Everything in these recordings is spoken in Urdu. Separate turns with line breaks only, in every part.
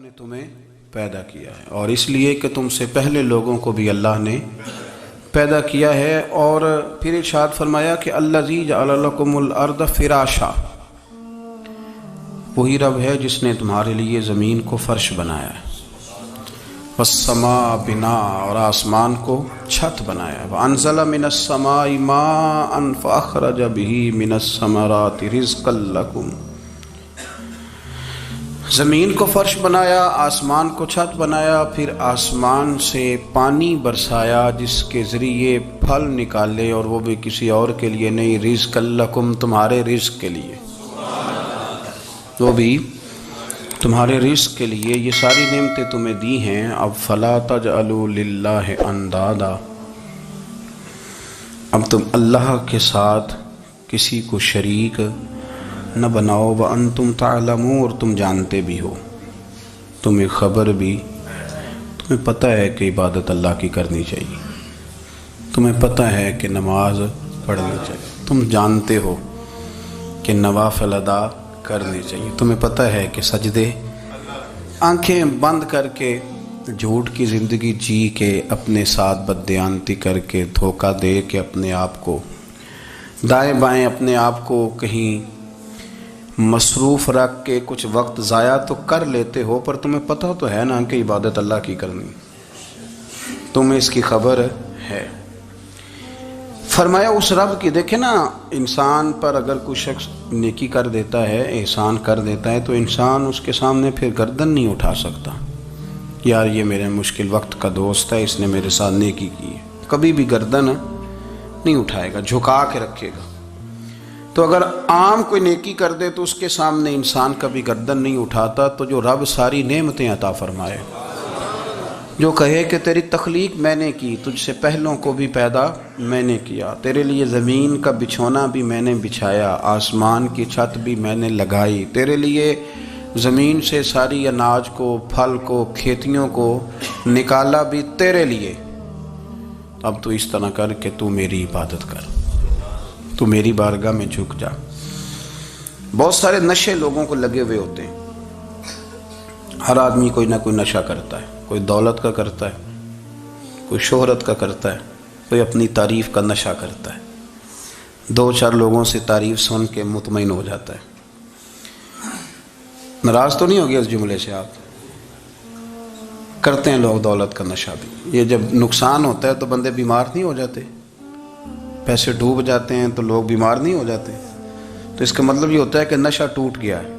نے تمہیں پیدا کیا ہے، اور اس لیے کہ تم سے پہلے لوگوں کو بھی اللہ نے پیدا کیا ہے۔ اور پھر ارشاد فرمایا کہ الذی جعل لکم الارض فراشا، وہی رب ہے جس نے تمہارے لیے زمین کو فرش بنایا ہے، والسماء بناء، اور آسمان کو چھت بنایا ہے، وانزل من السماء ماء فاخرج به من الثمرات رزقا لکم، زمین کو فرش بنایا، آسمان کو چھت بنایا، پھر آسمان سے پانی برسایا جس کے ذریعے پھل نکالے، اور وہ بھی کسی اور کے لیے نہیں، رزق لکم، تمہارے رزق کے لیے، وہ بھی تمہارے رزق کے لیے۔ یہ ساری نعمتیں تمہیں دی ہیں، اب فلا تجعلوا للہ اندادا، اب تم اللہ کے ساتھ کسی کو شریک نہ بناؤ، وانتم تعلمون، اور تم جانتے بھی ہو، تمہیں خبر بھی، تمہیں پتہ ہے کہ عبادت اللہ کی کرنی چاہیے، تمہیں پتہ ہے کہ نماز پڑھنی چاہیے، تم جانتے ہو کہ نوافل ادا کرنی چاہیے، تمہیں پتہ ہے کہ سجدے آنکھیں بند کر کے جھوٹ کی زندگی جی کے، اپنے ساتھ بددیانتی کر کے، دھوکہ دے کے، اپنے آپ کو دائیں بائیں، اپنے آپ کو کہیں مصروف رکھ کے کچھ وقت ضائع تو کر لیتے ہو، پر تمہیں پتہ تو ہے نا کہ عبادت اللہ کی کرنی، تمہیں اس کی خبر ہے۔ فرمایا اس رب کی، دیکھیں نا، انسان پر اگر کوئی شخص نیکی کر دیتا ہے، احسان کر دیتا ہے، تو انسان اس کے سامنے پھر گردن نہیں اٹھا سکتا، یار یہ میرے مشکل وقت کا دوست ہے، اس نے میرے ساتھ نیکی کی ہے، کبھی بھی گردن نہیں اٹھائے گا، جھکا کے رکھے گا۔ تو اگر عام کوئی نیکی کر دے تو اس کے سامنے انسان کبھی گردن نہیں اٹھاتا، تو جو رب ساری نعمتیں عطا فرمائے، جو کہے کہ تیری تخلیق میں نے کی، تجھ سے پہلوں کو بھی پیدا میں نے کیا، تیرے لیے زمین کا بچھونا بھی میں نے بچھایا، آسمان کی چھت بھی میں نے لگائی، تیرے لیے زمین سے ساری اناج کو، پھل کو، کھیتیوں کو نکالا بھی تیرے لیے، اب تو اس طرح کر کہ تو میری عبادت کر، تو میری بارگاہ میں جھک جا۔ بہت سارے نشے لوگوں کو لگے ہوئے ہوتے ہیں، ہر آدمی کوئی نہ کوئی نشہ کرتا ہے، کوئی دولت کا کرتا ہے، کوئی شہرت کا کرتا ہے، کوئی اپنی تعریف کا نشہ کرتا ہے، دو چار لوگوں سے تعریف سن کے مطمئن ہو جاتا ہے۔ ناراض تو نہیں ہو گیا اس جملے سے آپ؟ کرتے ہیں لوگ دولت کا نشہ بھی، یہ جب نقصان ہوتا ہے تو بندے بیمار نہیں ہو جاتے، پیسے ڈوب جاتے ہیں تو لوگ بیمار نہیں ہو جاتے، تو اس کا مطلب یہ ہوتا ہے کہ نشہ ٹوٹ گیا ہے۔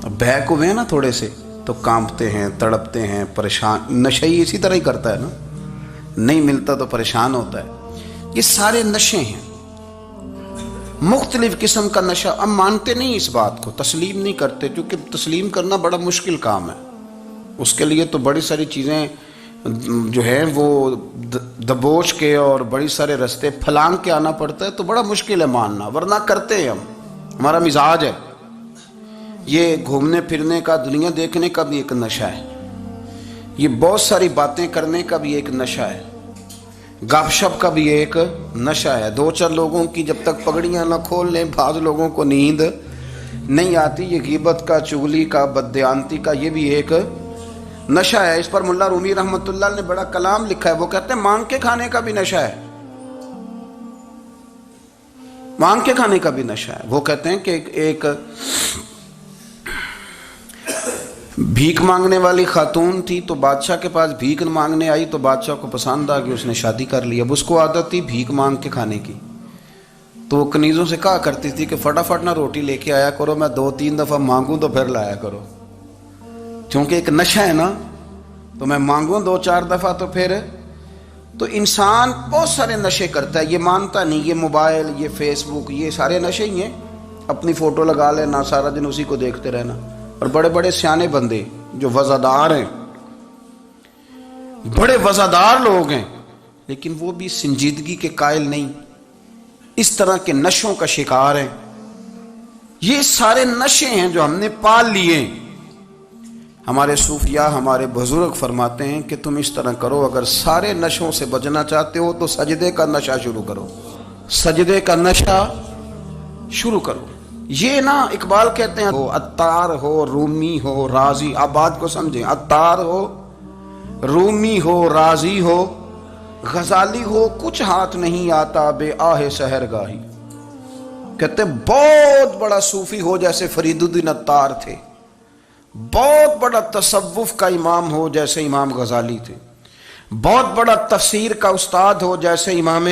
اب بہک ہوئے ہیں نا تھوڑے سے تو کانپتے ہیں، تڑپتے ہیں، پریشان، نشہ ہی اسی طرح ہی کرتا ہے نا، نہیں ملتا تو پریشان ہوتا ہے۔ یہ سارے نشے ہیں، مختلف قسم کا نشہ۔ ہم مانتے نہیں اس بات کو، تسلیم نہیں کرتے، کیونکہ تسلیم کرنا بڑا مشکل کام ہے، اس کے لیے تو بڑی ساری چیزیں جو ہیں وہ دبوچ کے اور بڑی سارے رستے پھلانگ کے آنا پڑتا ہے، تو بڑا مشکل ہے ماننا، ورنہ کرتے ہیں ہم، ہمارا مزاج ہے۔ یہ گھومنے پھرنے کا، دنیا دیکھنے کا بھی ایک نشہ ہے، یہ بہت ساری باتیں کرنے کا بھی ایک نشہ ہے، گپ شپ کا بھی ایک نشہ ہے۔ دو چار لوگوں کی جب تک پگڑیاں نہ کھول لیں، بعض لوگوں کو نیند نہیں آتی، یہ غیبت کا، چغلی کا، بددیانتی کا، یہ بھی ایک نشہ ہے۔ اس پر ملا رومی رحمۃ اللہ نے بڑا کلام لکھا ہے، وہ کہتے ہیں مانگ کے کھانے کا بھی نشہ ہے، مانگ کے کھانے کا بھی نشہ ہے۔ وہ کہتے ہیں کہ ایک بھیک مانگنے والی خاتون تھی، تو بادشاہ کے پاس بھیک مانگنے آئی، تو بادشاہ کو پسند آ گئی، اس نے شادی کر لی۔ اب اس کو عادت تھی بھیک مانگ کے کھانے کی، تو وہ کنیزوں سے کہا کرتی تھی کہ فٹافٹ نہ روٹی لے کے آیا کرو، میں 2-3 دفعہ مانگوں تو پھر لایا کرو، چونکہ ایک نشہ ہے نا، تو میں مانگوں 2-4 دفعہ تو پھر۔ تو انسان بہت سارے نشے کرتا ہے، یہ مانتا نہیں، یہ موبائل، یہ فیس بک، یہ سارے نشے ہی ہیں، اپنی فوٹو لگا لینا، سارا دن اسی کو دیکھتے رہنا۔ اور بڑے بڑے سیانے بندے جو وزادار ہیں، بڑے وزادار لوگ ہیں، لیکن وہ بھی سنجیدگی کے قائل نہیں، اس طرح کے نشوں کا شکار ہیں۔ یہ سارے نشے ہیں جو ہم نے پال لیے۔ ہمارے صوفیاء، ہمارے بزرگ فرماتے ہیں کہ تم اس طرح کرو، اگر سارے نشوں سے بچنا چاہتے ہو تو سجدے کا نشہ شروع کرو، سجدے کا نشہ شروع کرو۔ یہ نا اقبال کہتے ہیں عطار ہو رومی ہو رازی، آپ بات کو سمجھیں، عطار ہو رومی ہو رازی ہو غزالی ہو کچھ ہاتھ نہیں آتا بے آہ سحرگاہی۔ کہتے ہیں بہت بڑا صوفی ہو جیسے فرید الدین عطار تھے، بہت بڑا تصوف کا امام ہو جیسے امام غزالی تھے، بہت بڑا تفسیر کا استاد ہو جیسے امام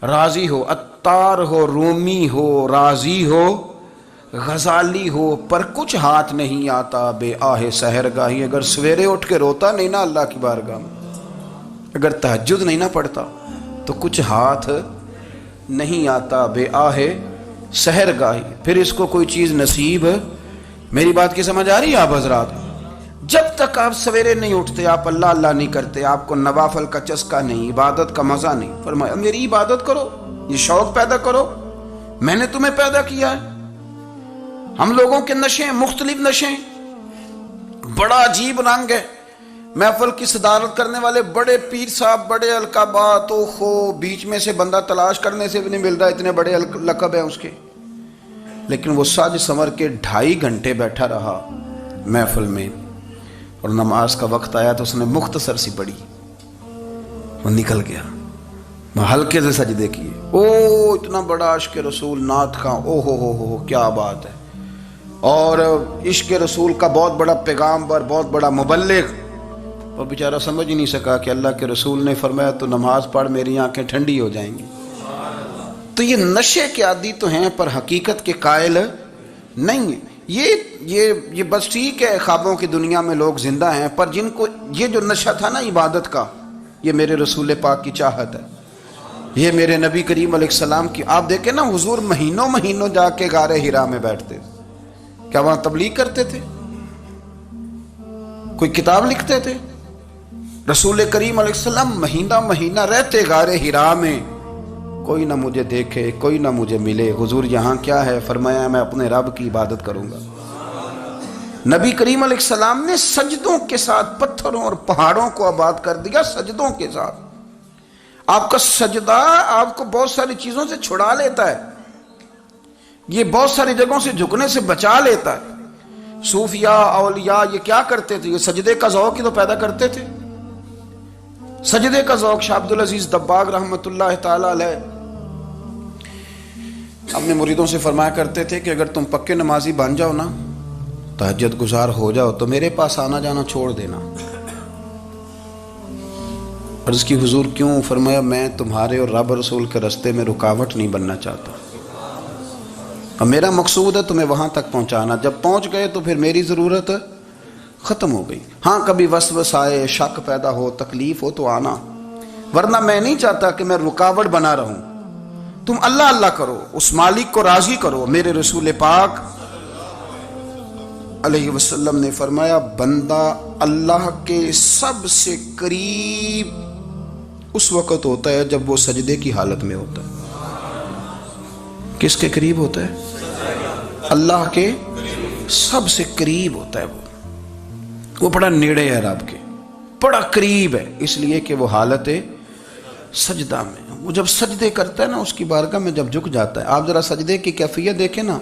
رازی ہو، عطار ہو رومی ہو رازی ہو غزالی ہو، پر کچھ ہاتھ نہیں آتا بے آہ سحرگاہی۔ اگر سویرے اٹھ کے روتا نہیں نا اللہ کی بارگاہ میں، اگر تہجد نہیں نہ پڑھتا تو کچھ ہاتھ نہیں آتا بے آہ سحرگاہی، پھر اس کو کوئی چیز نصیب۔ میری بات کی سمجھ آ رہی ہے آپ حضرات؟ جب تک آپ سویرے نہیں اٹھتے، آپ اللہ اللہ نہیں کرتے، آپ کو نوافل کا چسکا نہیں، عبادت کا مزہ نہیں، فرمایا میری عبادت کرو، یہ شوق پیدا کرو، میں نے تمہیں پیدا کیا ہے۔ ہم لوگوں کے نشے مختلف نشے، بڑا عجیب رنگ ہے۔ محفل کی صدارت کرنے والے بڑے پیر صاحب، بڑے القابات، اوہو بیچ میں سے بندہ تلاش کرنے سے بھی نہیں مل رہا، اتنے بڑے لقب ہیں اس کے، لیکن وہ سج سنور کے 2.5 گھنٹے بیٹھا رہا محفل میں، اور نماز کا وقت آیا تو اس نے مختصر سی پڑھی، وہ نکل گیا، وہ ہلکے سے سجدے کیے، او اتنا بڑا عشق رسول نعت کا، او ہو کیا بات ہے، اور عشق رسول کا بہت بڑا پیغامبر، بہت بڑا مبلغ، وہ بیچارہ سمجھ ہی نہیں سکا کہ اللہ کے رسول نے فرمایا تو نماز پڑھ میری آنکھیں ٹھنڈی ہو جائیں گی۔ تو یہ نشے کے عادی تو ہیں پر حقیقت کے قائل نہیں ہیں۔ یہ بس ٹھیک ہے خوابوں کی دنیا میں لوگ زندہ ہیں، پر جن کو یہ جو نشہ تھا نا عبادت کا، یہ میرے رسول پاک کی چاہت ہے، یہ میرے نبی کریم علیہ السلام کی۔ آپ دیکھیں نا حضور مہینوں جا کے غار حرا میں بیٹھتے، کیا وہاں تبلیغ کرتے تھے؟ کوئی کتاب لکھتے تھے؟ رسول کریم علیہ السلام مہینہ رہتے غار حرا میں، کوئی نہ مجھے دیکھے، کوئی نہ مجھے ملے، حضور یہاں کیا ہے؟ فرمایا میں اپنے رب کی عبادت کروں گا۔ نبی کریم علیہ السلام نے سجدوں کے ساتھ پتھروں اور پہاڑوں کو آباد کر دیا، سجدوں کے ساتھ۔ آپ کا سجدہ آپ کو بہت ساری چیزوں سے چھڑا لیتا ہے، یہ بہت ساری جگہوں سے جھکنے سے بچا لیتا ہے۔ صوفیاء اولیاء یہ کیا کرتے تھے؟ یہ سجدے کا ذوق ہی تو پیدا کرتے تھے، سجدے کا ذوق۔ شاہ عبد العزیز دباغ رحمۃ اللہ تعالی علیہ اپنے مریدوں سے فرمایا کرتے تھے کہ اگر تم پکے نمازی بن جاؤ نا، تہجد گزار ہو جاؤ، تو میرے پاس آنا جانا چھوڑ دینا۔ عرض کی حضور کیوں؟ فرمایا میں تمہارے اور رب رسول کے راستے میں رکاوٹ نہیں بننا چاہتا، اور میرا مقصود ہے تمہیں وہاں تک پہنچانا، جب پہنچ گئے تو پھر میری ضرورت ختم ہو گئی۔ ہاں کبھی وسوسہ آئے، شک پیدا ہو، تکلیف ہو تو آنا، ورنہ میں نہیں چاہتا کہ میں رکاوٹ بنا رہوں۔ تم اللہ اللہ کرو، اس مالک کو راضی کرو۔ میرے رسول پاک علیہ وسلم نے فرمایا بندہ اللہ کے سب سے قریب اس وقت ہوتا ہے جب وہ سجدے کی حالت میں ہوتا ہے۔ کس کے قریب ہوتا ہے؟ اللہ کے سب سے قریب ہوتا ہے، وہ بڑا نیڑے ہے رب کے، بڑا قریب ہے، اس لیے کہ وہ حالت سجدہ میں، وہ جب سجدے کرتا ہے نا اس کی بارگاہ میں جب جھک جاتا ہے۔ آپ ذرا سجدے کی کیفیت دیکھیں نا،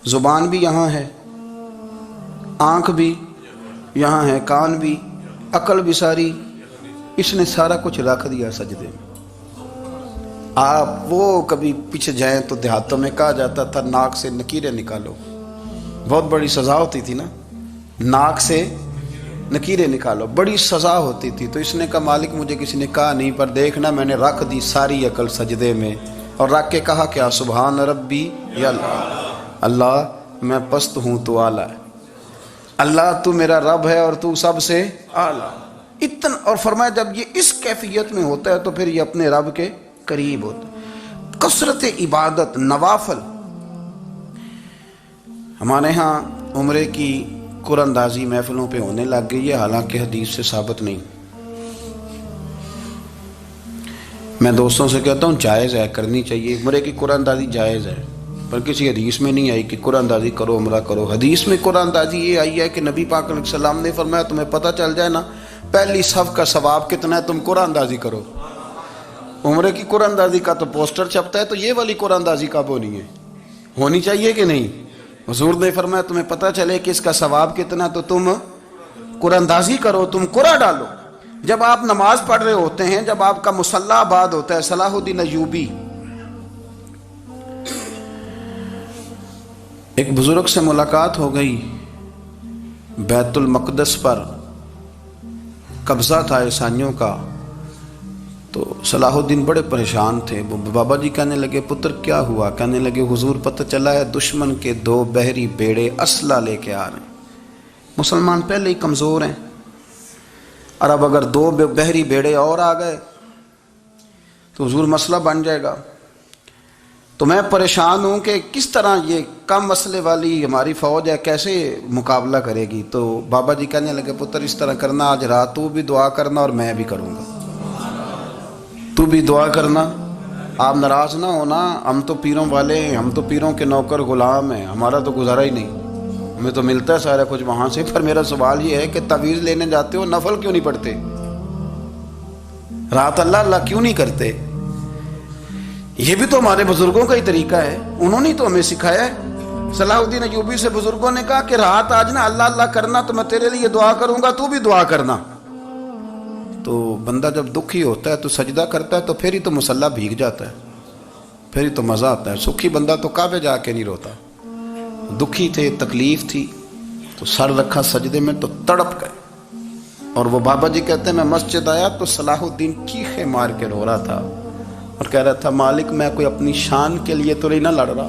زبان بھی یہاں ہے، آنکھ بھی یہاں ہے، کان بھی، عقل بھی ساری، اس نے سارا کچھ رکھ دیا سجدے میں۔ آپ وہ کبھی پیچھے جائیں تو دیہاتوں میں کہا جاتا تھا ناک سے نکیریں نکالو، بہت بڑی سزا ہوتی تھی نا، ناک سے نکیریں نکالو، بڑی سزا ہوتی تھی۔ تو اس نے کہا مالک مجھے کسی نے کہا نہیں، پر دیکھنا میں نے رکھ دی ساری عقل سجدے میں، اور رکھ کے کہا کیا؟ سبحان ربی یا اللہ، اللہ میں پست ہوں تو اعلیٰ ہے، اللہ تو میرا رب ہے اور تو سب سے اعلیٰ اتنا۔ اور فرمایا جب یہ اس کیفیت میں ہوتا ہے تو پھر یہ اپنے رب کے قریب ہوتا ہے۔ کثرت عبادت، نوافل۔ ہمارے ہاں عمرے کی قرآن اندازی محفلوں پہ ہونے لگ گئی ہے، حالانکہ حدیث سے ثابت نہیں۔ میں دوستوں سے کہتا ہوں جائز ہے، کرنی چاہیے، عمرے کی قرآن اندازی جائز ہے، پر کسی حدیث میں نہیں آئی کہ قرآن اندازی کرو عمرہ کرو۔ حدیث میں قرآن اندازی یہ آئی ہے کہ نبی پاک علیہ السلام نے فرمایا تمہیں پتہ چل جائے نا پہلی صف کا ثواب کتنا ہے، تم قرآن اندازی کرو۔ عمرے کی قرآن اندازی کا تو پوسٹر چھپتا ہے، تو یہ والی قرآن اندازی کب ہونی ہے؟ ہونی چاہیے کہ نہیں؟ حضور نے فرمایا تمہیں پتہ چلے کہ اس کا ثواب کتنا تو تم قرآن اندازی کرو، تم قرآن ڈالو۔ جب آپ نماز پڑھ رہے ہوتے ہیں، جب آپ کا مصلی آباد ہوتا ہے، صلاح الدین ایوبی ایک بزرگ سے ملاقات ہو گئی، بیت المقدس پر قبضہ تھا عیسائیوں کا، تو صلاح الدین بڑے پریشان تھے۔ بابا جی کہنے لگے پتر کیا ہوا؟ کہنے لگے حضور پتہ چلا ہے دشمن کے 2 بحری بیڑے اسلحہ لے کے آ رہے ہیں، مسلمان پہلے ہی کمزور ہیں، اور اب اگر 2 بحری بیڑے اور آ گئے تو حضور مسئلہ بن جائے گا۔ تو میں پریشان ہوں کہ کس طرح یہ کم مسئلے والی ہماری فوج ہے کیسے مقابلہ کرے گی۔ تو بابا جی کہنے لگے پتر اس طرح کرنا، آج رات تو بھی دعا کرنا اور میں بھی کروں گا، تو بھی دعا کرنا، آپ ناراض نہ ہونا، ہم تو پیروں والے ہیں، ہم تو پیروں کے نوکر غلام ہیں، ہمارا تو گزارا ہی نہیں، ہمیں تو ملتا ہے سارا کچھ وہاں سے۔ پر میرا سوال یہ ہے کہ تعویذ لینے جاتے ہو نفل کیوں نہیں پڑھتے؟ رات اللہ اللہ کیوں نہیں کرتے؟ یہ بھی تو ہمارے بزرگوں کا ہی طریقہ ہے، انہوں نے تو ہمیں سکھایا ہے۔ صلاح الدین ایوبی سے بزرگوں نے کہا کہ رات آج نا اللہ اللہ کرنا، تو میں تیرے لیے دعا کروں گا، تو بھی دعا کرنا۔ تو بندہ جب دکھی ہوتا ہے تو سجدہ کرتا ہے، تو پھر ہی تو مصلی بھیگ جاتا ہے، پھر ہی تو مزہ آتا ہے۔ سکھی بندہ تو کعبے جا کے نہیں روتا، دکھی تھے، تکلیف تھی، تو سر رکھا سجدے میں تو تڑپ گئے۔ اور وہ بابا جی کہتے ہیں میں مسجد آیا تو صلاح الدین چیخے مار کے رو رہا تھا اور کہہ رہا تھا مالک میں کوئی اپنی شان کے لیے تو نہیں نہ لڑ رہا،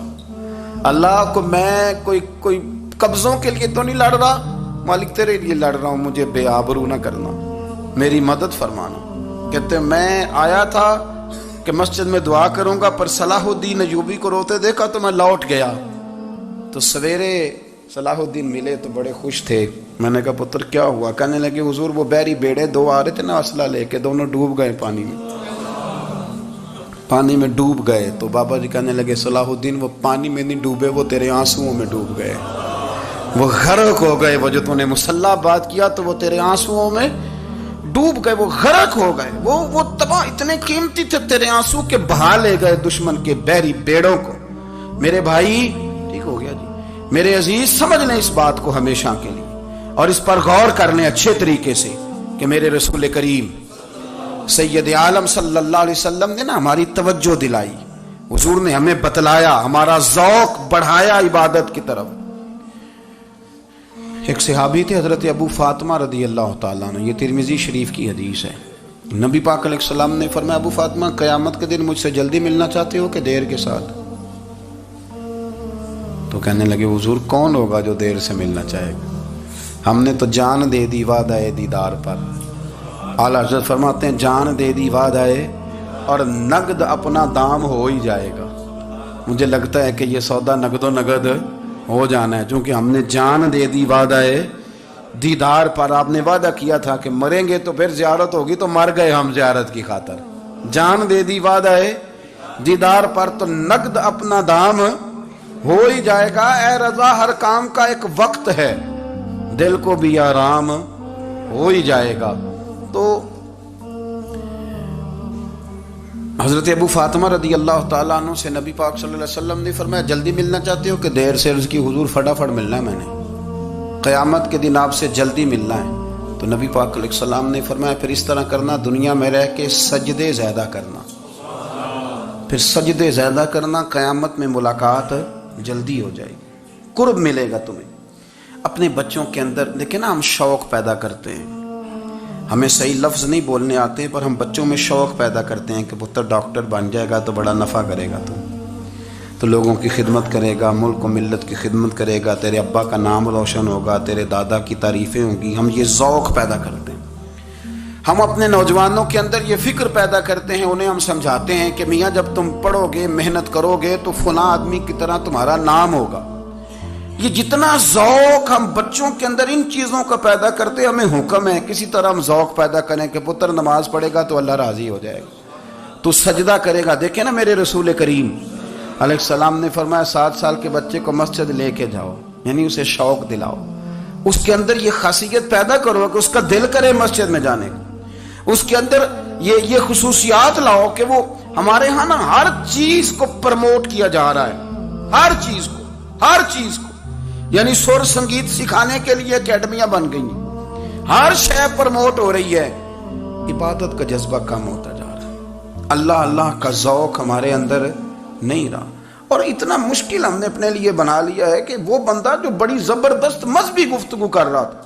اللہ کو میں کوئی قبضوں کے لیے تو نہیں لڑ رہا، مالک تیرے لیے لڑ رہا ہوں، مجھے بے آبرو نہ کرنا، میری مدد فرمانا۔ کہتے ہیں میں آیا تھا کہ مسجد میں دعا کروں گا، پر صلاح الدین ایوبی کو روتے دیکھا تو میں لوٹ گیا۔ تو سویرے صلاح الدین ملے تو بڑے خوش تھے۔ میں نے کہا پتر کیا ہوا؟ کہنے لگے حضور وہ بحری بیڑے 2 آ رہے تھے نا اسلحہ لے کے، دونوں ڈوب گئے پانی میں ڈوب گئے۔ تو بابا جی کہنے لگے صلاح الدین وہ پانی میں نہیں ڈوبے، وہ تیرے آنسوؤں میں ڈوب گئے، وہ غرق ہو گئے، وہ جو تو نے مصلی بات کیا تو وہ تیرے آنسوؤں میں ڈوب گئے، وہ غرق ہو گئے، وہ تباہ، اتنے قیمتی تھے تیرے آنسو کے بہا لے گئے دشمن کے بحری بیڑوں کو۔ میرے بھائی ٹھیک ہو گیا جی، میرے عزیز سمجھ لیں اس بات کو ہمیشہ کے لیے، اور اس پر غور کر لیں اچھے طریقے سے کہ میرے رسول کریم سید عالم صلی اللہ علیہ وسلم نے نا ہماری توجہ دلائی، حضور نے ہمیں بتلایا، ہمارا ذوق بڑھایا عبادت کی طرف۔ ایک صحابی تھے حضرت ابو فاطمہ رضی اللہ تعالیٰ عنہ، یہ ترمذی شریف کی حدیث ہے۔ نبی پاک علیہ السلام نے فرمایا ابو فاطمہ قیامت کے دن مجھ سے جلدی ملنا چاہتے ہو کہ دیر کے ساتھ؟ تو کہنے لگے حضور کون ہوگا جو دیر سے ملنا چاہے گا، ہم نے تو جان دے دی وعدہ دیدار پر۔ اعلیٰ حضرت فرماتے ہیں جان دے دی وعدہ اور نقد اپنا دام ہو ہی جائے گا۔ مجھے لگتا ہے کہ یہ سودا نقد و نقد ہو جانا ہے، چونکہ ہم نے جان دے دی وعدہ دیدار پر۔ آپ نے وعدہ کیا تھا کہ مریں گے تو پھر زیارت ہوگی، تو مر گئے ہم زیارت کی خاطر۔ جان دے دی وعدہ دیدار پر، تو نقد اپنا دام ہو ہی جائے گا۔ اے رضا ہر کام کا ایک وقت ہے، دل کو بھی آرام ہو ہی جائے گا۔ تو حضرت ابو فاطمہ رضی اللہ تعالیٰ عنہ سے نبی پاک صلی اللہ علیہ وسلم نے فرمایا جلدی ملنا چاہتے ہو کہ دیر سے؟ عرض کی حضور فٹافٹ ملنا ہے، میں نے قیامت کے دن آپ سے جلدی ملنا ہے۔ تو نبی پاک علیہ السلام نے فرمایا پھر اس طرح کرنا، دنیا میں رہ کے سجدے زیادہ کرنا، پھر سجدے زیادہ کرنا، قیامت میں ملاقات جلدی ہو جائے گی، قرب ملے گا تمہیں۔ اپنے بچوں کے اندر دیکھیں نا، ہم شوق پیدا کرتے ہیں، ہمیں صحیح لفظ نہیں بولنے آتے، پر ہم بچوں میں شوق پیدا کرتے ہیں کہ پتر ڈاکٹر بن جائے گا تو بڑا نفع کرے گا، تو لوگوں کی خدمت کرے گا، ملک و ملت کی خدمت کرے گا، تیرے ابا کا نام روشن ہوگا، تیرے دادا کی تعریفیں ہوں گی۔ ہم یہ ذوق پیدا کرتے ہیں، ہم اپنے نوجوانوں کے اندر یہ فکر پیدا کرتے ہیں، انہیں ہم سمجھاتے ہیں کہ میاں جب تم پڑھو گے، محنت کرو گے تو فلاں آدمی کی طرح تمہارا نام ہوگا۔ یہ جتنا ذوق ہم بچوں کے اندر ان چیزوں کا پیدا کرتے، ہمیں حکم ہے کسی طرح ہم ذوق پیدا کریں کہ پتر نماز پڑھے گا تو اللہ راضی ہو جائے گا، تو سجدہ کرے گا۔ دیکھیں نا میرے رسول کریم علیہ السلام نے فرمایا 7 سال کے بچے کو مسجد لے کے جاؤ، یعنی اسے شوق دلاؤ، اس کے اندر یہ خاصیت پیدا کرو کہ اس کا دل کرے مسجد میں جانے کا، اس کے اندر یہ خصوصیات لاؤ کہ وہ ہمارے ہاں نا ہر چیز کو پروموٹ کیا جا رہا ہے، ہر چیز کو، ہر چیز کو، یعنی سر سنگیت سکھانے کے لیے اکیڈمیاں بن گئی ہیں، ہر شے پروموٹ ہو رہی ہے، عبادت کا جذبہ کم ہوتا جا رہا ہے، اللہ اللہ کا ذوق ہمارے اندر نہیں رہا۔ اور اتنا مشکل ہم نے اپنے لیے بنا لیا ہے کہ وہ بندہ جو بڑی زبردست مذہبی گفتگو کر رہا تھا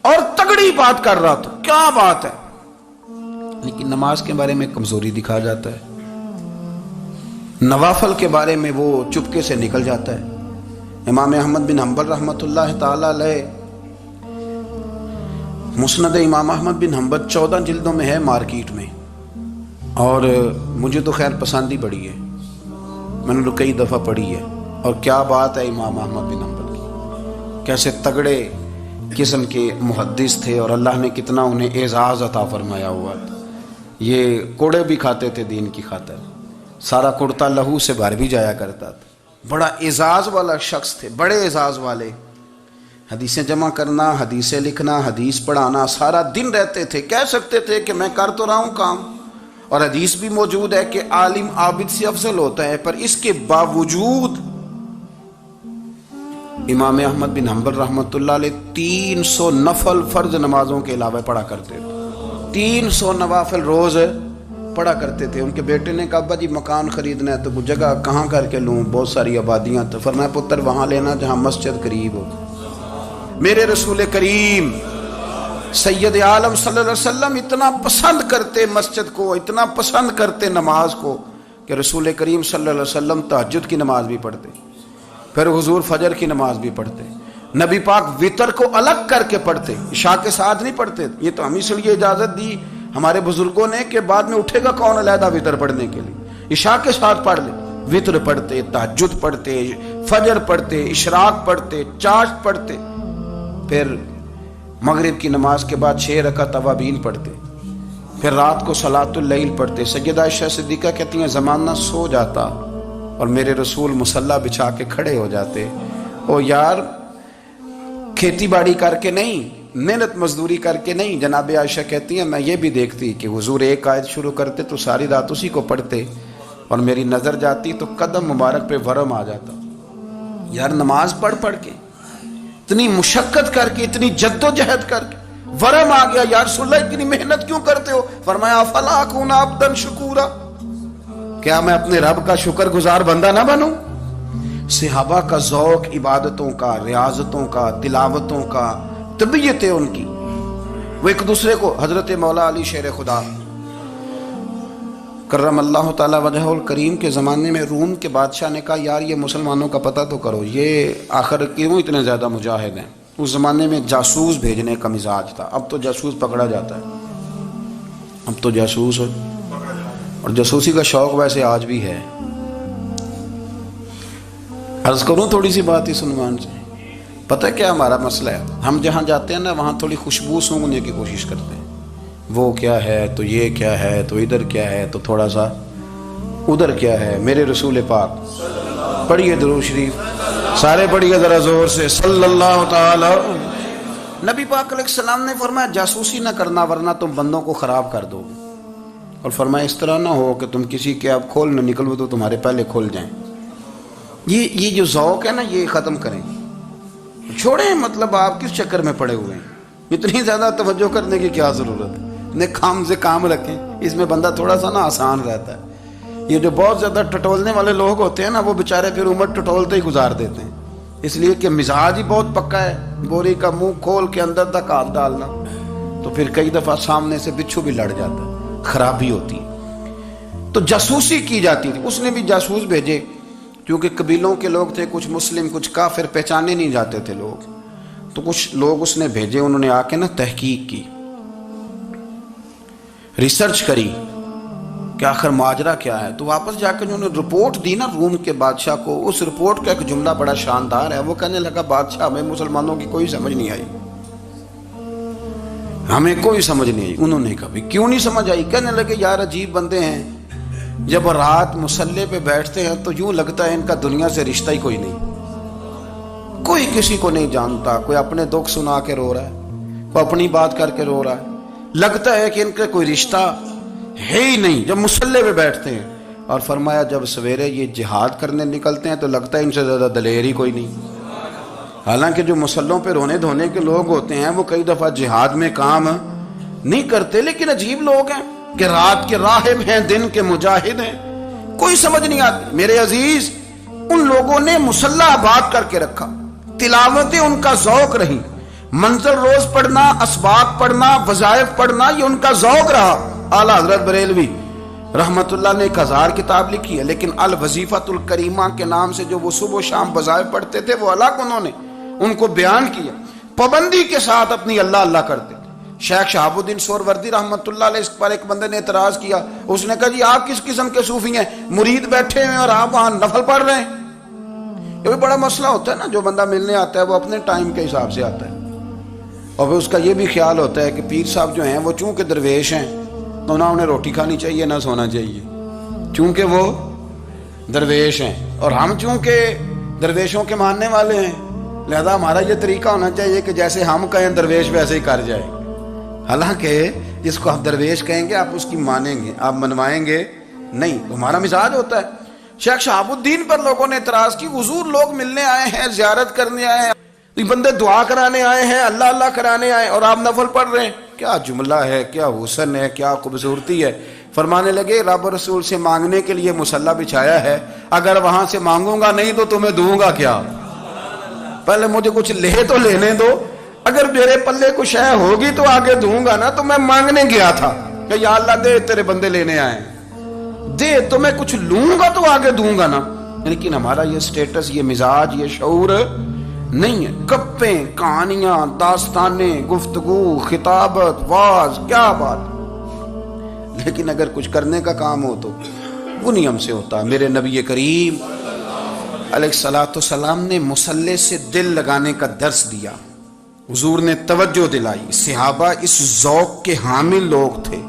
اور تگڑی بات کر رہا تھا، کیا بات ہے، لیکن نماز کے بارے میں کمزوری دکھا جاتا ہے، نوافل کے بارے میں وہ چپکے سے نکل جاتا ہے۔ امام احمد بن حنبل رحمۃ اللہ تعالی علیہ، مسند امام احمد بن حنبل 14 جلدوں میں ہے مارکیٹ میں، اور مجھے تو خیر پسند ہی بڑی ہے، میں نے تو کئی دفعہ پڑھی ہے، اور کیا بات ہے امام احمد بن حنبل کی، کیسے تگڑے قسم کے محدث تھے اور اللہ نے کتنا انہیں اعزاز عطا فرمایا ہوا تھا۔ یہ کوڑے بھی کھاتے تھے دین کی خاطر، سارا کرتا لہو سے بھر بھی جایا کرتا تھا، بڑا اعزاز والا شخص تھے، بڑے اعزاز والے، حدیثیں جمع کرنا، حدیثیں لکھنا، حدیث پڑھانا، سارا دن رہتے تھے، کہہ سکتے تھے کہ میں کر تو رہا ہوں کام، اور حدیث بھی موجود ہے کہ عالم عابد سے افضل ہوتا ہے، پر اس کے باوجود امام احمد بن حنبل رحمۃ اللہ علیہ 300 نفل فرض نمازوں کے علاوہ پڑھا کرتے تھے، 300 نوافل روز پڑھا کرتے تھے۔ ان کے بیٹے نے کہا ابا جی مکان خریدنا ہے تو وہ جگہ کہاں کر کے لوں، بہت ساری آبادیاں، تو فرمایا پتر وہاں لینا جہاں مسجد قریب ہو۔ میرے رسول کریم سید عالم صلی اللہ علیہ وسلم اتنا پسند کرتے مسجد کو، اتنا پسند کرتے نماز کو، کہ رسول کریم صلی اللہ علیہ وسلم تہجد کی نماز بھی پڑھتے، پھر حضور فجر کی نماز بھی پڑھتے، نبی پاک وتر کو الگ کر کے پڑھتے، عشاء کے ساتھ نہیں پڑھتے۔ یہ تو ہم اس لیے اجازت دی ہمارے بزرگوں نے کہ بعد میں اٹھے گا کون علیحدہ وتر پڑھنے کے لیے، عشاء کے ساتھ پڑھ لے، وتر پڑھتے، تہجد پڑھتے، فجر پڑھتے، اشراق پڑھتے، چاشت پڑھتے، پھر مغرب کی نماز کے بعد 6 رکعت اوابین پڑھتے، پھر رات کو صلاۃ اللیل پڑھتے۔ سیدہ عائشہ صدیقہ کہتی ہیں زمانہ سو جاتا اور میرے رسول مصلی بچھا کے کھڑے ہو جاتے، او یار کھیتی باڑی کر کے نہیں، محنت مزدوری کر کے نہیں، جناب عائشہ کہتی ہیں میں یہ بھی دیکھتی کہ حضور ایک آیت شروع کرتے تو ساری رات اسی کو پڑھتے، اور میری نظر جاتی تو قدم مبارک پہ ورم آ جاتا۔ یار نماز پڑھ پڑھ کے، اتنی مشقت کر کے، اتنی جد و جہد کر کے ورم آ گیا، یا رسول اللہ اتنی محنت کیوں کرتے ہو؟ فرمایا افلا اکون عبدا شکورا، کیا میں اپنے رب کا شکر گزار بندہ نہ بنوں؟ صحابہ کا ذوق عبادتوں کا، ریاضتوں کا، تلاوتوں کا، طبیعت ہے ان کی، وہ ایک دوسرے کو، حضرت مولا علی شیر خدا کرم اللہ تعالی وجہہ الکریم کے زمانے میں روم کے بادشاہ نے کہا یار یہ مسلمانوں کا پتہ تو کرو، یہ آخر کیوں اتنے زیادہ مجاہد ہیں؟ اس زمانے میں جاسوس بھیجنے کا مزاج تھا، اب تو جاسوس پکڑا جاتا ہے، اب تو جاسوس ہو، اور جاسوسی کا شوق ویسے آج بھی ہے۔ عرض کروں تھوڑی سی بات اس عنوان سے، پتہ کیا ہمارا مسئلہ ہے؟ ہم جہاں جاتے ہیں نا وہاں تھوڑی خوشبو سونگنے کی کوشش کرتے ہیں، وہ کیا ہے تو یہ کیا ہے تو ادھر کیا ہے تو تھوڑا سا ادھر کیا ہے۔ میرے رسول پاک پڑھیے درود شریف، سارے پڑھیے ذرا زور سے، صلی اللہ تعالی۔ نبی پاک علیہ السلام نے فرمایا جاسوسی نہ کرنا ورنہ تم بندوں کو خراب کر دو گے، اور فرمایا اس طرح نہ ہو کہ تم کسی کے اب کھول نہ نکلو تو تمہارے پہلے کھول جائیں۔ یہ جو ذوق ہے نا یہ ختم کریں، چھوڑیں، مطلب آپ کس چکر میں پڑے ہوئے ہیں، اتنی زیادہ توجہ کرنے کی کیا ضرورت ہے؟ اپنے کام سے کام رکھیں، اس میں بندہ تھوڑا سا نا آسان رہتا ہے۔ یہ جو بہت زیادہ ٹٹولنے والے لوگ ہوتے ہیں نا وہ بیچارے پھر عمر ٹٹولتے ہی گزار دیتے ہیں، اس لیے کہ مزاج ہی بہت پکا ہے، بوری کا منہ کھول کے اندر تک ہاتھ ڈالنا، تو پھر کئی دفعہ سامنے سے بچھو بھی لڑ جاتا ہے، خرابی ہوتی ہے۔ تو جاسوسی کی جاتی تھی، اس نے بھی جاسوس بھیجے، کیونکہ قبیلوں کے لوگ تھے، کچھ مسلم کچھ کافر، پہچانے نہیں جاتے تھے لوگ، تو کچھ لوگ اس نے بھیجے، انہوں نے آ کے نا تحقیق کی، ریسرچ کری کہ آخر ماجرا کیا ہے، تو واپس جا کے انہوں نے رپورٹ دی نا روم کے بادشاہ کو۔ اس رپورٹ کا ایک جملہ بڑا شاندار ہے، وہ کہنے لگا بادشاہ ہمیں مسلمانوں کی کوئی سمجھ نہیں آئی، ہمیں کوئی سمجھ نہیں آئی۔ انہوں نے کہا کیوں نہیں سمجھ آئی؟ کہنے لگے یار عجیب بندے ہیں، جب رات مسلح پہ بیٹھتے ہیں تو یوں لگتا ہے ان کا دنیا سے رشتہ ہی کوئی نہیں، کوئی کسی کو نہیں جانتا، کوئی اپنے دکھ سنا کے رو رہا ہے، کوئی اپنی بات کر کے رو رہا ہے، لگتا ہے کہ ان کا کوئی رشتہ ہے ہی نہیں جب مسلح پہ بیٹھتے ہیں۔ اور فرمایا جب سویرے یہ جہاد کرنے نکلتے ہیں تو لگتا ہے ان سے زیادہ دلیر ہی کوئی نہیں۔ حالانکہ جو مسلوں پہ رونے دھونے کے لوگ ہوتے ہیں وہ کئی دفعہ جہاد میں کام نہیں کرتے، لیکن عجیب لوگ ہیں کہ رات کے راہب ہیں دن کے مجاہد ہیں، کوئی سمجھ نہیں آتی۔ میرے عزیز، ان لوگوں نے مسلح آباد کر کے رکھا، تلاوتیں ان کا ذوق رہی، منظر روز پڑھنا، اسباق پڑھنا، وظائف پڑھنا، یہ ان کا ذوق رہا۔ اعلیٰ حضرت بریلوی رحمت اللہ نے 1000 کتاب لکھی ہے، لیکن الوظیفۃ الکریمہ کے نام سے جو وہ صبح و شام وظائف پڑھتے تھے وہ الگ انہوں نے ان کو بیان کیا، پابندی کے ساتھ اپنی اللہ اللہ کرتے تھے۔ شیخ شہاب الدین سہروردی رحمت اللہ علیہ، اس پر ایک بندے نے اعتراض کیا، اس نے کہا جی آپ کس قسم کے صوفی ہیں، مرید بیٹھے ہیں اور آپ وہاں نفل پڑھ رہے ہیں؟ یہ بھی بڑا مسئلہ ہوتا ہے نا، جو بندہ ملنے آتا ہے وہ اپنے ٹائم کے حساب سے آتا ہے، اور پھر اس کا یہ بھی خیال ہوتا ہے کہ پیر صاحب جو ہیں وہ چونکہ درویش ہیں تو نہ انہیں روٹی کھانی چاہیے نہ سونا چاہیے، چونکہ وہ درویش ہیں، اور ہم چونکہ درویشوں کے ماننے والے ہیں لہذا ہمارا یہ طریقہ ہونا چاہیے کہ جیسے ہم کہیں درویش ویسے ہی کر جائے۔ حالانکہ جس کو آپ درویش کہیں گے آپ اس کی مانیں گے، آپ منوائیں گے نہیں، ہمارا مزاج ہوتا ہے۔ شیخ شہاب الدین پر لوگوں نے اعتراض کی، حضور لوگ ملنے آئے ہیں، زیارت کرنے آئے ہیں، یہ بندے دعا کرانے آئے ہیں، اللہ اللہ کرانے آئے اور آپ نفل پڑھ رہے ہیں، کیا جملہ ہے، کیا حسن ہے، کیا خوبصورتی ہے۔ فرمانے لگے رب رسول سے مانگنے کے لیے مصلی بچھایا ہے، اگر وہاں سے مانگوں گا نہیں تو تمہیں دوں گا کیا؟ پہلے مجھے کچھ لے تو لینے دو، اگر میرے پلے کچھ ہے ہوگی تو آگے دوں گا نا، تو میں مانگنے گیا تھا کہ یا اللہ دے تیرے بندے لینے آئے دے، تو میں کچھ لوں گا تو آگے دوں گا نا۔ لیکن ہمارا یہ سٹیٹس، یہ مزاج، یہ شعور نہیں ہے۔ گپیں، کہانیاں، داستانیں، گفتگو، خطابت، واز، کیا بات، لیکن اگر کچھ کرنے کا کام ہو تو وہ نہیں ہم سے ہوتا۔ میرے نبی کریم علیہ الصلوۃ والسلام نے مصلی سے دل لگانے کا درس دیا، حضور نے توجہ دلائی، صحابہ اس ذوق کے حامل لوگ تھے،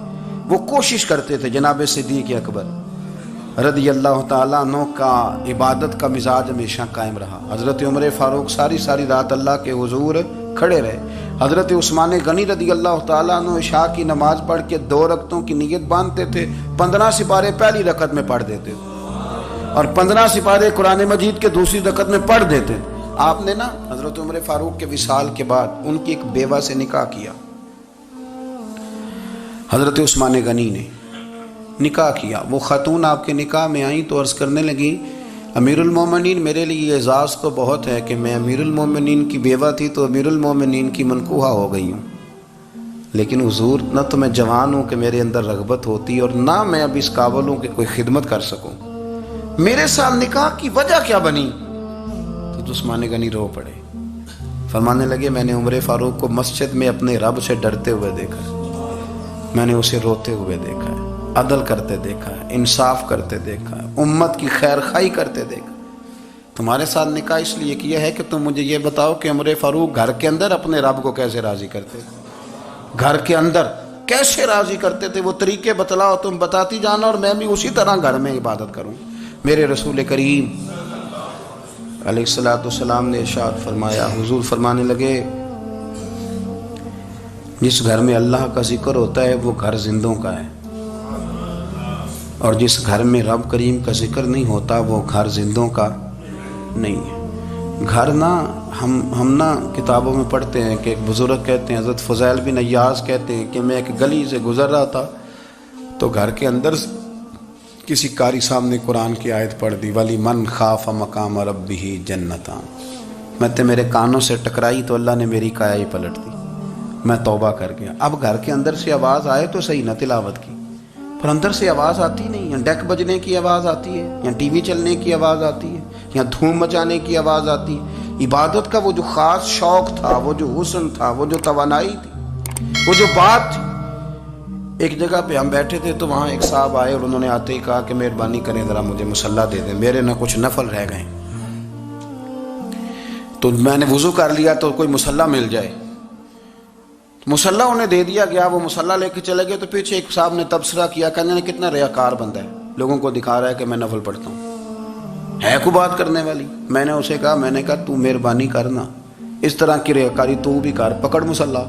وہ کوشش کرتے تھے۔ جناب صدیق اکبر رضی اللہ تعالیٰ عنہ کا عبادت کا مزاج ہمیشہ قائم رہا۔ حضرت عمر فاروق ساری رات اللہ کے حضور کھڑے رہے۔ حضرت عثمان غنی رضی اللہ تعالیٰ عنہ عشاء کی نماز پڑھ کے 2 رکعتوں کی نیت باندھتے تھے، 15 سپارے پہلی رکعت میں پڑھ دیتے تھے اور 15 سپارے قرآن مجید کے دوسری رکعت میں پڑھ دیتے تھے۔ آپ نے نا حضرت عمر فاروق کے وصال کے بعد ان کی ایک بیوہ سے نکاح کیا، حضرت عثمان غنی نے نکاح کیا۔ وہ خاتون آپ کے نکاح میں آئیں تو عرض کرنے لگی امیر المومنین میرے لیے اعزاز تو بہت ہے کہ میں امیر المومنین کی بیوہ تھی تو امیر المومنین کی منکوحہ ہو گئی ہوں، لیکن حضور نہ تو میں جوان ہوں کہ میرے اندر رغبت ہوتی اور نہ میں اب اس قابل ہوں کہ کوئی خدمت کر سکوں، میرے ساتھ نکاح کی وجہ کیا بنی؟ تو عثمان غنی رو پڑے، فرمانے لگے میں نے عمر فاروق کو مسجد میں اپنے رب سے ڈرتے ہوئے دیکھا ہے، میں نے اسے روتے ہوئے دیکھا ہے، عدل کرتے دیکھا ہے، انصاف کرتے دیکھا ہے، امت کی خیر خواہی کرتے دیکھا۔ تمہارے ساتھ نکاح اس لیے کیا ہے کہ تم مجھے یہ بتاؤ کہ عمر فاروق گھر کے اندر اپنے رب کو کیسے راضی کرتے، گھر کے اندر کیسے راضی کرتے تھے، وہ طریقے بتلاؤ، تم بتاتی جانا اور میں بھی اسی طرح گھر میں عبادت کروں۔ میرے رسول کریم علیہ الصلوۃ والسلام نے ارشاد فرمایا، حضور فرمانے لگے جس گھر میں اللہ کا ذکر ہوتا ہے وہ گھر زندوں کا ہے، اور جس گھر میں رب کریم کا ذکر نہیں ہوتا وہ گھر زندوں کا نہیں ہے۔ گھر نا ہم نا کتابوں میں پڑھتے ہیں کہ ایک بزرگ کہتے ہیں، حضرت فضیل بن ایاز کہتے ہیں کہ میں ایک گلی سے گزر رہا تھا تو گھر کے اندر کسی قاری صاحب نے قرآن کی آیت پڑھ دی، ولی من خاف مقام ربہ جنتان، میں تے میرے کانوں سے ٹکرائی تو اللہ نے میری کایا ہی پلٹ دی، میں توبہ کر گیا۔ اب گھر کے اندر سے آواز آئے تو صحیح نہ تلاوت کی، پر اندر سے آواز آتی نہیں، یا ڈیک بجنے کی آواز آتی ہے، یا ٹی وی چلنے کی آواز آتی ہے، یا دھوم مچانے کی آواز آتی ہے۔ عبادت کا وہ جو خاص شوق تھا، وہ جو حسن تھا، وہ جو توانائی تھی، وہ جو بات تھی۔ ایک جگہ پہ ہم بیٹھے تھے تو وہاں ایک صاحب آئے اور انہوں نے آتے ہی کہا کہ مہربانی کریں ذرا مجھے مصلی دے دیں، میرے نہ کچھ نفل رہ گئے، تو میں نے وضو کر لیا تو کوئی مصلی مل جائے۔ مصلی انہیں دے دیا گیا، وہ مصلی لے کے چلے گئے تو پیچھے ایک صاحب نے تبصرہ کیا، کہنے نے کتنا ریاکار بندہ ہے، لوگوں کو دکھا رہا ہے کہ میں نفل پڑھتا ہوں، ہے کوئی بات کرنے والی؟ میں نے اسے کہا، میں نے کہا تو مہربانی کرنا اس طرح کی ریاکاری تو بھی کر، پکڑ مصلی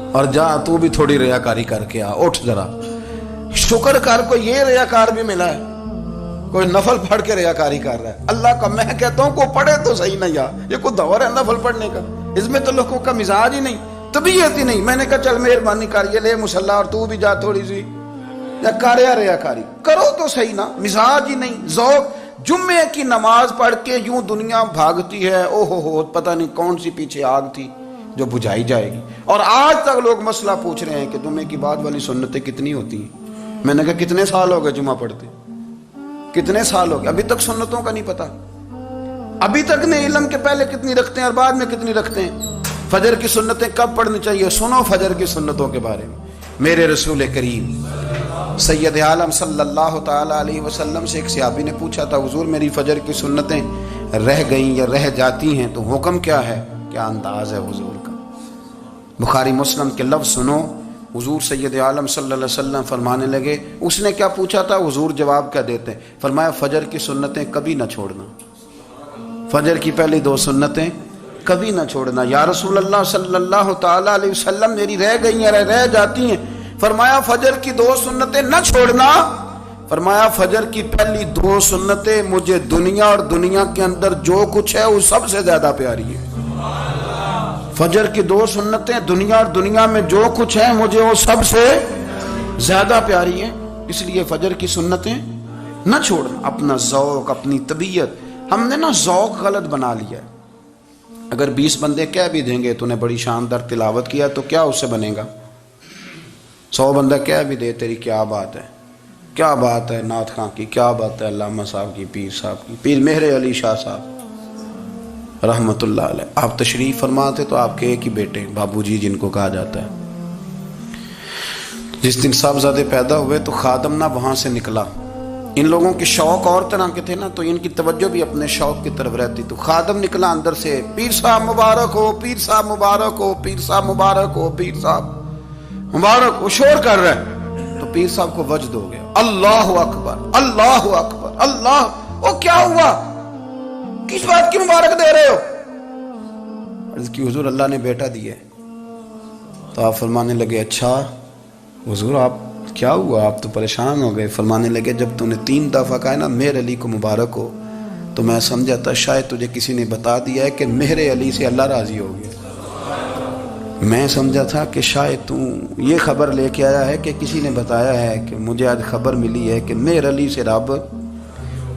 اور جا تو بھی تھوڑی ریاکاری کر کے آ، اٹھ ذرا، شکر کر کو یہ ریاکار بھی ملا ہے۔ کوئی نفل پڑھ کے ریاکاری کر رہا ہے. اللہ کا میں کہتا ہوں کو پڑھے تو صحیح نہ یار، یہ کوئی دور ہے نفل پڑھنے کا؟ اس میں تو لوگوں کا مزاج ہی نہیں، طبیعت ہی نہیں. میں نے کہا چل مہربانی کر یہ لے مصلی اور تو بھی جا تھوڑی سی یا کر یا ریاکاری کرو تو صحیح نا. مزاج ہی نہیں، ذوق. جمعے کی نماز پڑھ کے یوں دنیا بھاگتی ہے، او ہو پتہ نہیں کون سی پیچھے آگ تھی جو بجھائی جائے گی. اور آج تک لوگ مسئلہ پوچھ رہے ہیں کہ جمعے کی بعد والی سنتیں کتنی ہوتی ہیں. میں نے کہا کتنے سال ہو گئے جمعہ پڑھتے، کتنے سال ہو گئے، ابھی تک سنتوں کا نہیں پتا، ابھی تک نے علم کے پہلے کتنی رکھتے ہیں اور بعد میں کتنی رکھتے ہیں. فجر کی سنتیں کب پڑھنی چاہیے؟ سنو فجر کی سنتوں کے بارے میں. میرے رسول کریم سید عالم صلی اللہ تعالی علیہ وسلم سے ایک صحابی نے پوچھا تھا حضور میری فجر کی سنتیں رہ گئیں یا رہ جاتی ہیں تو حکم کیا ہے؟ کیا انداز ہے حضور کا. بخاری مسلم کے لفظ سنو. حضور سید عالم صلی اللہ علیہ وسلم فرمانے لگے، اس نے کیا پوچھا تھا؟ حضور جواب کیا دیتے؟ فرمایا فجر کی سنتیں کبھی نہ چھوڑنا، فجر کی پہلی 2 سنتیں کبھی نہ چھوڑنا. یا رسول اللہ صلی اللہ تعالی علیہ وسلم میری رہ گئی ہیں، رہ جاتی ہیں. فرمایا فجر کی 2 سنتیں نہ چھوڑنا. فرمایا فجر کی پہلی 2 سنتیں مجھے دنیا اور دنیا کے اندر جو کچھ ہے وہ سب سے زیادہ پیاری ہے. فجر کی 2 سنتیں دنیا اور دنیا میں جو کچھ ہے مجھے وہ سب سے زیادہ پیاری ہیں. اس لیے فجر کی سنتیں نہ چھوڑنا. اپنا ذوق، اپنی طبیعت، ہم نے نا ذوق غلط بنا لیا ہے. اگر 20 بندے کہہ بھی دیں گے تو نے بڑی شاندار تلاوت کیا تو کیا اس سے بنے گا؟ 100 بندہ کہہ بھی دے تیری کیا بات ہے، کیا بات ہے نعت خاں کی، کیا بات ہے علامہ صاحب کی، پیر صاحب کی، پیر مہر علی شاہ صاحب رحمت اللہ علیہ. آپ تشریف فرما تھے تو آپ کے ایک ہی بیٹے بابو جی جن کو کہا جاتا ہے، جس دن صاحبزادے پیدا ہوئے تو خادم نہ وہاں سے نکلا. ان لوگوں کے شوق اور طرح کے تھے نا تو ان کی توجہ بھی اپنے شوق کی طرف رہتی. تو خادم نکلا اندر سے، پیر صاحب مبارک ہو، پیر صاحب مبارک ہو، پیر صاحب مبارک ہو، پیر صاحب مبارک. وہ شور کر رہا ہے تو پیر صاحب کو وجد ہو گیا، اللہ اکبر اللہ اکبر اللہ. وہ کیا ہوا؟ کس بات کی مبارک دے رہے ہو؟ عرض کی حضور اللہ نے بیٹا دیا ہے. تو آپ فرمانے لگے اچھا حضور آپ کیا ہوا؟ آپ تو پریشان ہو گئے. فرمانے لگے جب تو نے 3 دفعہ کہا نا مہر علی کو مبارک ہو تو میں سمجھا تھا شاید تجھے کسی نے بتا دیا ہے کہ مہر علی سے اللہ راضی ہو گیا. میں سمجھا تھا کہ شاید تو یہ خبر لے کے آیا ہے کہ کسی نے بتایا ہے کہ مجھے آج خبر ملی ہے کہ مہر علی سے رب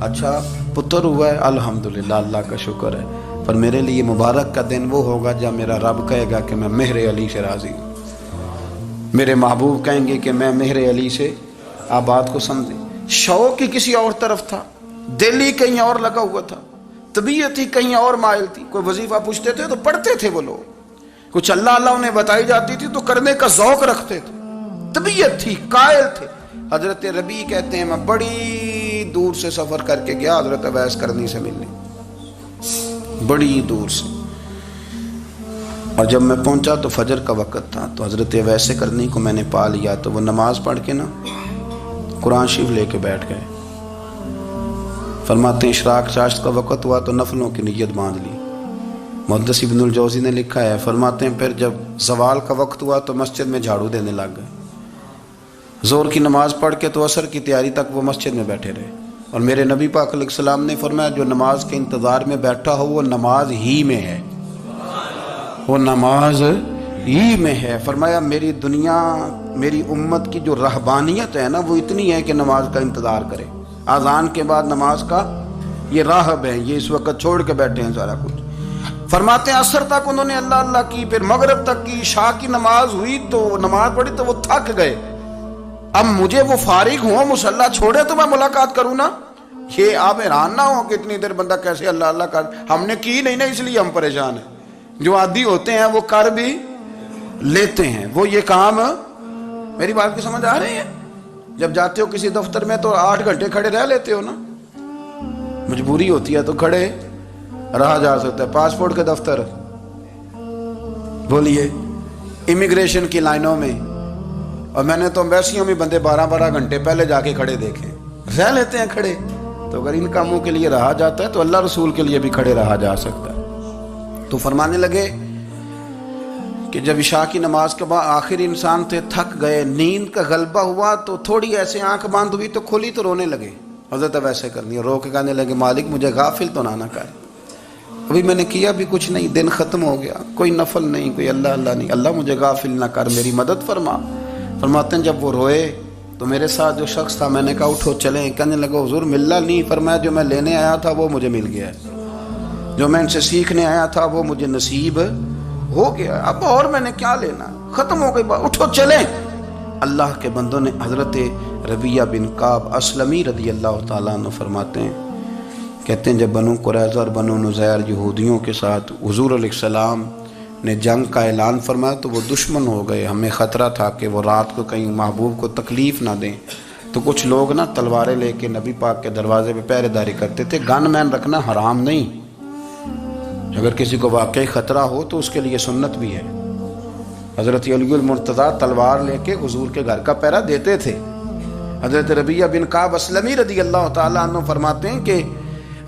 اچھا پتر ہوا ہے. الحمدللہ اللہ کا شکر ہے. پر میرے لیے مبارک کا دن وہ ہوگا جب میرا رب کہے گا کہ میں مہر علی سے راضی ہوں. میرے محبوب کہیں گے کہ میں مہر علی سے. آپ بات کو سمجھیں. شوق ہی کسی اور طرف تھا، دل ہی کہیں اور لگا ہوا تھا، طبیعت ہی کہیں اور مائل تھی. کوئی وظیفہ پوچھتے تھے تو پڑھتے تھے وہ لوگ، کچھ اللہ اللہ انہیں بتائی جاتی تھی تو کرنے کا ذوق رکھتے تھے، طبیعت تھی، قائل تھے. حضرت ربیع کہتے ہیں میں بڑی دور سے سفر کر کے گیا حضرت اویس کرنی سے ملنے، بڑی دور سے. اور جب میں پہنچا تو فجر کا وقت تھا تو حضرت اویس کرنی کو میں نے پا لیا. تو وہ نماز پڑھ کے نا قرآن شریف لے کے بیٹھ گئے. فرماتے ہیں اشراق چاشت کا وقت ہوا تو نفلوں کی نیت باندھ لی. محدث ابن الجوزی نے لکھا ہے، فرماتے ہیں پھر جب زوال کا وقت ہوا تو مسجد میں جھاڑو دینے لگ گئے. زور کی نماز پڑھ کے تو عصر کی تیاری تک وہ مسجد میں بیٹھے رہے. اور میرے نبی پاک علیہ السلام نے فرمایا جو نماز کے انتظار میں بیٹھا ہو وہ نماز ہی میں ہے، وہ نماز ہی میں ہے. فرمایا میری دنیا میری امت کی جو رہبانیت ہے نا وہ اتنی ہے کہ نماز کا انتظار کرے. اذان کے بعد نماز کا یہ راہب ہے، یہ اس وقت چھوڑ کے بیٹھے ہیں سارا کچھ. فرماتے ہیں عصر تک انہوں نے اللہ اللہ کی، پھر مغرب تک کی، عشاء کی نماز ہوئی تو نماز پڑھی تو وہ تھک گئے. اب مجھے وہ فارغ ہوں مصلی چھوڑے تو میں ملاقات کروں نا. یہ آپ حیران نہ ہو کہ اتنی دیر بندہ کیسے اللہ اللہ کر. ہم نے کی نہیں نا اس لیے ہم پریشان ہیں. جو عادی ہوتے ہیں وہ کر بھی لیتے ہیں. وہ یہ کام میری بات کی سمجھ آ رہی ہے؟ جب جاتے ہو کسی دفتر میں تو 8 گھنٹے کھڑے رہ لیتے ہو نا، مجبوری ہوتی ہے تو کھڑے رہا جا سکتا ہے. پاسپورٹ کے دفتر بولیے، امیگریشن کی لائنوں میں، اور میں نے تو امبیسیوں میں بندے 12 گھنٹے پہلے جا کے کھڑے دیکھے، رہ لیتے ہیں کھڑے. تو اگر ان کاموں کے لیے رہا جاتا ہے تو اللہ رسول کے لیے بھی کھڑے رہا جا سکتا ہے. تو فرمانے لگے کہ جب عشاء کی نماز کے بعد آخر انسان تھے، تھک گئے، نیند کا غلبہ ہوا تو تھوڑی ایسے آنکھ بند ہوئی تو کھولی تو رونے لگے. حضرت ویسے کرنی ہے. رو کے کہنے لگے مالک مجھے غافل تو نہ کر, ابھی میں نے کیا بھی کچھ نہیں, دن ختم ہو گیا, کوئی نفل نہیں, کوئی اللہ اللہ نہیں, اللہ مجھے غافل نہ کر, میری مدد فرما. فرماتے ہیں جب وہ روئے تو میرے ساتھ جو شخص تھا, میں نے کہا اٹھو چلیں. کہنے لگا حضور ملنا نہیں. فرمایا جو میں لینے آیا تھا وہ مجھے مل گیا ہے, جو میں ان سے سیکھنے آیا تھا وہ مجھے نصیب ہو گیا, اب اور میں نے کیا لینا, ختم ہو گئی بات, اٹھو چلیں. اللہ کے بندوں نے حضرت ربیہ بن کعب اسلمی رضی اللہ تعالیٰ عنہ فرماتے ہیں, کہتے ہیں جب بنو قریظہ اور بنو نذیر یہودیوں کے ساتھ حضور علیہ السلام نے جنگ کا اعلان فرمایا تو وہ دشمن ہو گئے. ہمیں خطرہ تھا کہ وہ رات کو کہیں محبوب کو تکلیف نہ دیں, تو کچھ لوگ نا تلواریں لے کے نبی پاک کے دروازے پہ پہرے داری کرتے تھے. گن مین رکھنا حرام نہیں, اگر کسی کو واقعی خطرہ ہو تو اس کے لیے سنت بھی ہے. حضرت علی المرتضیٰ تلوار لے کے حضور کے گھر کا پہرا دیتے تھے. حضرت ربیہ بن کعب اسلمی رضی اللہ تعالیٰ عنہ فرماتے ہیں کہ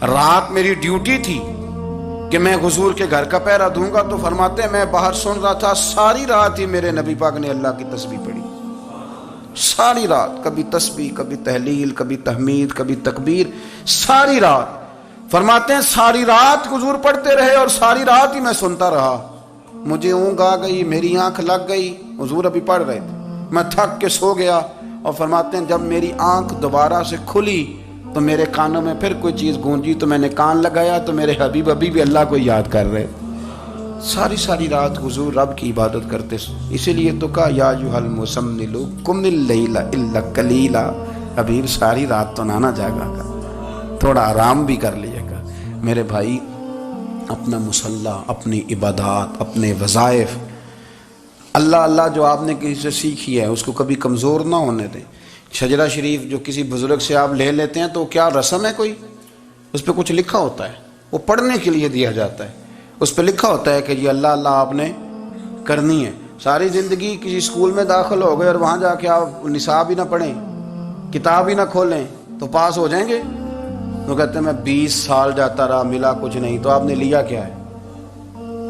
رات میری ڈیوٹی تھی کہ میں حضور کے گھر کا پہرا دوں گا, تو فرماتے ہیں میں باہر سن رہا تھا, ساری رات ہی میرے نبی پاک نے اللہ کی تسبیح پڑھی, ساری رات, کبھی تسبیح, کبھی تحلیل, کبھی تحمید, کبھی تکبیر, ساری رات. فرماتے ہیں ساری رات حضور پڑھتے رہے اور ساری رات ہی میں سنتا رہا. مجھے اونگ آ گئی, میری آنکھ لگ گئی, حضور ابھی پڑھ رہے تھے, میں تھک کے سو گیا. اور فرماتے ہیں جب میری آنکھ دوبارہ سے کھلی تو میرے کانوں میں پھر کوئی چیز گونجی, تو میں نے کان لگایا تو میرے حبیب ابھی بھی اللہ کو یاد کر رہے. ساری رات حضور رب کی عبادت کرتے. اسی لیے تو کہا یا ایھا المزمل قم اللیل الا قلیلا, حبیب ساری رات تو نہ جاگا گا, تھوڑا آرام بھی کر لیے گا. میرے بھائی اپنا مصلی, اپنی عبادات, اپنے وظائف, اللہ اللہ جو آپ نے کسی سے سیکھی ہے اس کو کبھی کمزور نہ ہونے دیں. شجرہ شریف جو کسی بزرگ سے آپ لے لیتے ہیں تو کیا رسم ہے کوئی, اس پہ کچھ لکھا ہوتا ہے, وہ پڑھنے کے لیے دیا جاتا ہے, اس پہ لکھا ہوتا ہے کہ یہ اللہ اللہ آپ نے کرنی ہے. ساری زندگی کسی اسکول میں داخل ہو گئے اور وہاں جا کے آپ نصاب ہی نہ پڑھیں, کتاب ہی نہ کھولیں تو پاس ہو جائیں گے؟ وہ کہتے ہیں میں 20 سال جاتا رہا ملا کچھ نہیں. تو آپ نے لیا کیا ہے؟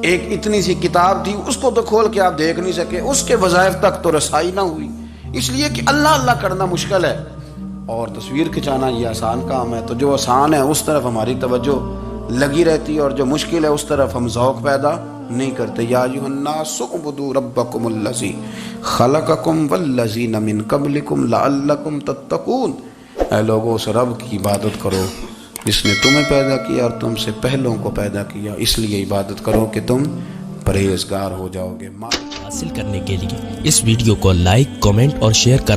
ایک اتنی سی کتاب تھی, اس کو تو کھول کے آپ دیکھ نہیں سکے, اس کے وظائف تک تو رسائی نہ ہوئی, اس لیے کہ اللہ اللہ کرنا مشکل ہے اور تصویر کھنچانا یہ آسان کام ہے. تو جو آسان ہے اس طرف ہماری توجہ لگی رہتی ہے اور جو مشکل ہے اس طرف ہم ذوق پیدا نہیں کرتے. یا ایھا الناس اعبدوا ربکم الذی خلقکم والذین من قبلکم لعلکم تتقون, اے لوگوں اس رب کی عبادت کرو جس نے تمہیں پیدا کیا اور تم سے پہلوں کو پیدا کیا, اس لیے عبادت کرو کہ تم پرہیزگار ہو جاؤ گے.
حاصل کرنے کے لیے اس ویڈیو کو لائک, کامنٹ اور شیئر کر